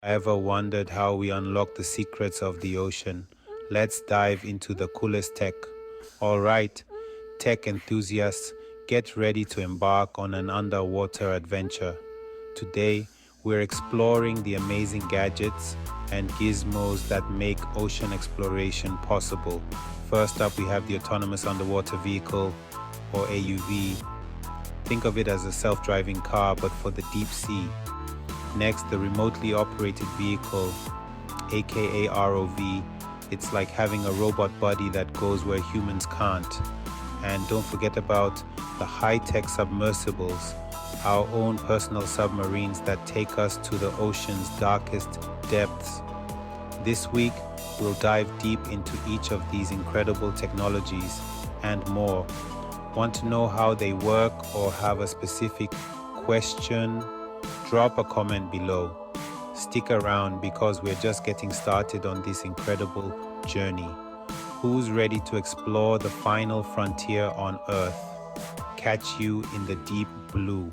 Ever wondered how we unlock the secrets of the ocean? Let's dive into the coolest tech. Alright, tech enthusiasts, get ready to embark on an underwater adventure. Today, we're exploring the amazing gadgets and gizmos that make ocean exploration possible. First up, we have the autonomous underwater vehicle, or AUV. Think of it as a self-driving car, but for the deep sea. Next, the remotely operated vehicle, aka ROV. It's like having a robot buddy that goes where humans can't. And don't forget about the high-tech submersibles, our own personal submarines that take us to the ocean's darkest depths. This week, we'll dive deep into each of these incredible technologies and more. Want to know how they work or have a specific question? Drop a comment below. Stick around because we're just getting started on this incredible journey. Who's ready to explore the final frontier on Earth? Catch you in the deep blue.